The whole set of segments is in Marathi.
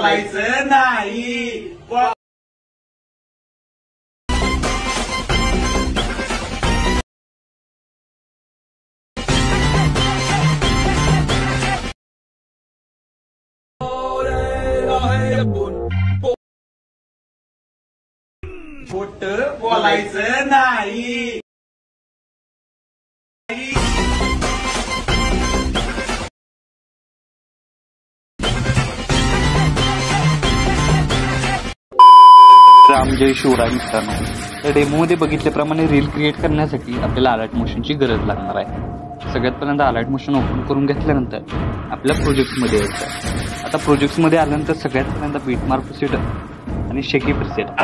बोलायचं नाही. खोट बोलायचं नाही. राम जय शिवराय मित्रांनो, तर डेमोमध्ये बघितल्याप्रमाणे रील क्रिएट करण्यासाठी आपल्याला अलर्ट मोशनची गरज लागणार आहे. सगळ्यात पहिल्यांदा अलर्ट मोशन ओपन करून घेतल्यानंतर आपल्या प्रोजेक्टमध्ये यायचं. आता प्रोजेक्ट्समध्ये आल्यानंतर सगळ्यात पहिल्यांदा बीटमार्क प्रीसेट आणि शेकी प्रीसेट इनपुट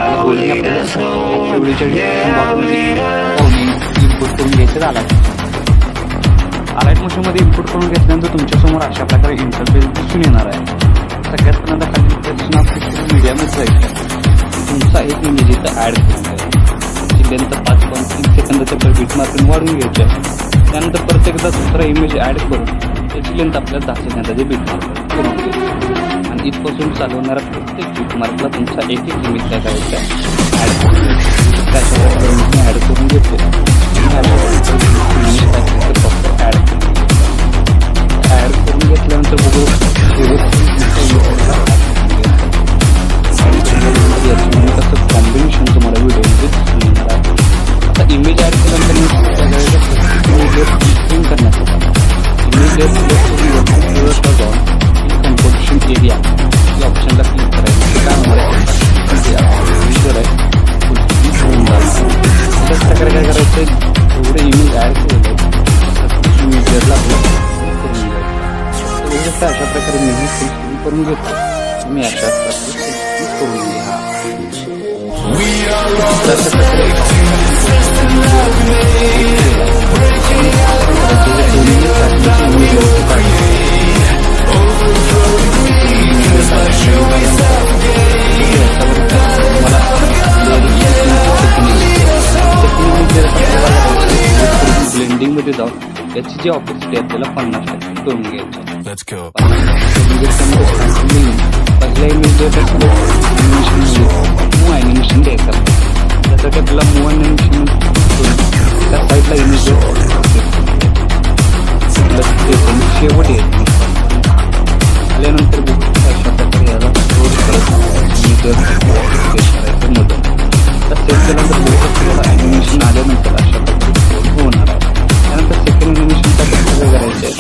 करून घ्यायचं. अलर्ट मोशनमध्ये इनपुट करून घेतल्यानंतर तुमच्यासमोर अशा प्रकारे इंटरफेस दिसून येणार आहे. सगळ्यात पहिल्यांदा खाली मीडियामध्ये जायचं. तुमचा एक इमेज इथं ॲड करून घ्यायचा. लेंथ 5.3 सेकंदाच्या बीटमार्किंग वाढवून घ्यायच्या. त्यानंतर प्रत्येकदा दुसरा इमेज ॲड करून त्याची लेंथ आपल्याला 10 सेकंदाचे बीटमार्क करून घ्यायची. आणि इथपासून चालवणाऱ्या प्रत्येक बीटमार्कला तुमचा एक इमेज काय करायचा ॲड करून घ्यायचा. त्याच्यावर ॲड करून घेतो. ॲड करून घेतल्यानंतर बघू कसं कॉम्बिनेशन तुम्हाला व्हिडिओमध्ये दिसून येणार आहे. आता इमेज ॲड केल्यानंतर इमेज करण्यासाठी कंपोजिशन एरिया या ऑप्शनला क्लिक करायचं. काय होणार आहे अशाच प्रकारे काय करायचं आहे, एवढे इमेज ॲड केलेले इमेजला करून घ्यायचं. अशा प्रकारे इमेज करून घेतो. मी अशा प्रकारे करून घ्या. ब्लेंडिंग मध्ये जाऊन याची जी ऑपॉर्च्युनिटी आहे त्याला 50% करून घ्यायचं. पहिल्या इमेजवर मूव ॲनिमेशन द्यायचं. त्यासाठी आपल्याला मूव ॲनिमेशन त्या साईडला इमेज शेवट येत आल्यानंतर अशा प्रकारे याला रोड करायचं मोठं. तर सेट केल्यानंतर ॲनिमेशन आल्यानंतर अशा प्रकारे होणार आहे. त्यानंतर सेकंड ॲनिमेशनसाठी काय करायचं आहे,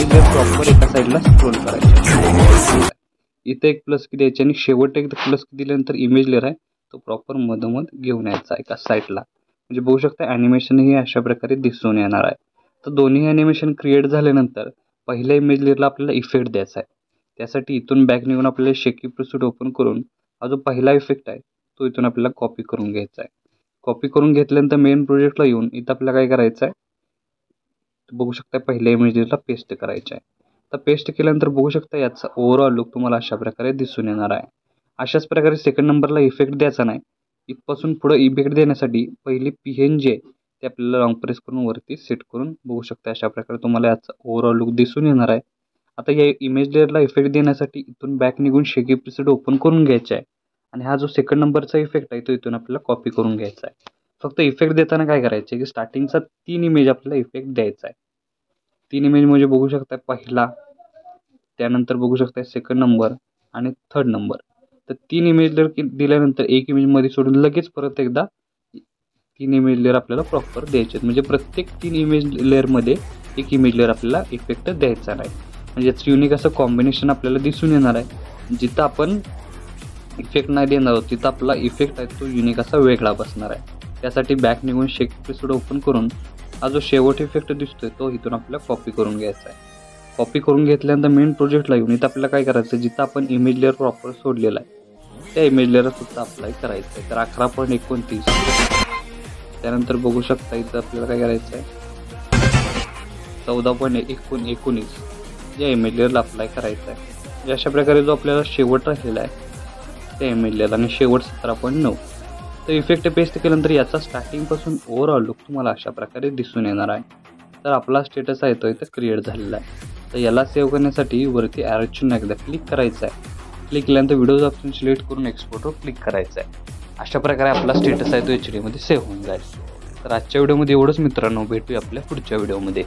इमेज प्रॉपर एका साईडला स्क्रोल करायचं. इथे एक प्लस की द्यायची आणि शेवट एकदा प्लस की दिल्यानंतर इमेज लेअर आहे तो प्रॉपर मधोमध घेऊन यायचा एका साईडला. म्हणजे बघू शकता ॲनिमेशन ही अशा प्रकारे दिसून येणार आहे. तर दोन्ही ॲनिमेशन क्रिएट झाल्यानंतर पहिल्या इमेज लेअरला आपल्याला इफेक्ट द्यायचा आहे. त्यासाठी इथून बॅक निघून आपल्याला शेकी प्रीसेट ओपन करून हा जो पहिला इफेक्ट आहे तो इथून आपल्याला कॉपी करून घ्यायचा आहे. कॉपी करून घेतल्यानंतर मेन प्रोजेक्टला येऊन इथं आपल्याला काय करायचं आहे, बघू शकता पहिल्या इमेज लेअरला पेस्ट करायचं आहे. तर पेस्ट केल्यानंतर बघू शकता याचा ओव्हरऑल लुक तुम्हाला अशा प्रकारे दिसून येणार आहे. अशाच प्रकारे सेकंड नंबरला इफेक्ट द्यायचा नाही. इथपासून पुढे इफेक्ट देण्यासाठी पहिली PNG आहे ते आपल्याला लॉंग प्रेस करून वरती सेट करून बघू शकता अशा प्रकारे तुम्हाला याचा ओव्हरऑल लुक दिसून येणार आहे. आता या इमेज लेअरला इफेक्ट देण्यासाठी इथून बॅक निघून शेकी प्रीसेट ओपन करून घ्यायचा आहे. आणि हा जो सेकंड नंबरचा इफेक्ट आहे तो इथून आपल्याला कॉपी करून घ्यायचा आहे. फक्त इफेक्ट देताना काय करायचं आहे की स्टार्टिंगचा 3 इमेज आपल्याला इफेक्ट द्यायचा आहे. 3 इमेज म्हणजे बघू शकता पहिला, त्यानंतर बघू शकता सेकंड नंबर आणि थर्ड नंबर. तर 3 इमेज लेअर दिल्यानंतर एक इमेज मध्ये सोडून लगेच परत एकदा 3 इमेज लेअर आपल्याला प्रॉपर द्यायचे. म्हणजे प्रत्येक 3 इमेज लेअरमध्ये एक इमेज लेअर आपल्याला इफेक्ट द्यायचा नाही. म्हणजे याचं युनिक असं कॉम्बिनेशन आपल्याला दिसून येणार आहे. जिथं आपण इफेक्ट नाही देणार आहोत तिथं आपला इफेक्ट आहे तो युनिक असा वेगळा बसणार आहे. त्यासाठी बॅक निघून शेकी प्रीसेट ओपन करून हा जो शेवट इफेक्ट दिसतोय तो इथून आपल्याला कॉपी करून घ्यायचा आहे. कॉपी करून घेतल्यानंतर मेन प्रोजेक्टला येऊन इथं आपल्याला काय करायचं आहे, जिथं आपण इमेज लेअर प्रॉपर सोडलेला आहे त्या इमेज लेअर सुद्धा अप्लाय करायचं आहे. तर 11.29 त्यानंतर बघू शकता इथं आपल्याला काय करायचं आहे 14.19 या इमेज लेअरला अप्लाय करायचं आहे. अशा प्रकारे जो आपल्याला शेवट राहिलेला आहे त्या इमेज लेअर आणि शेवट 17.9. तर इफेक्ट पेस्ट केल्यानंतर याचा स्टार्टिंगपासून ओव्हरऑल लुक तुम्हाला अशा प्रकारे दिसून येणार आहे. तर आपला स्टेटस आहे तो इथं क्रिएट झालेला आहे. तर याला सेव्ह करण्यासाठी वरती ॲरो चिन्ह एकदा क्लिक करायचं आहे. क्लिक केल्यानंतर व्हिडिओज ऑप्शन सिलेक्ट करून एक्सपोर्टवर क्लिक करायचं आहे. अशा प्रकारे आपला स्टेटस आहे तो HD मध्ये सेव्ह होऊन जाईल. तर आजच्या व्हिडिओमध्ये एवढंच मित्रांनो, भेटूया आपल्या पुढच्या व्हिडिओमध्ये.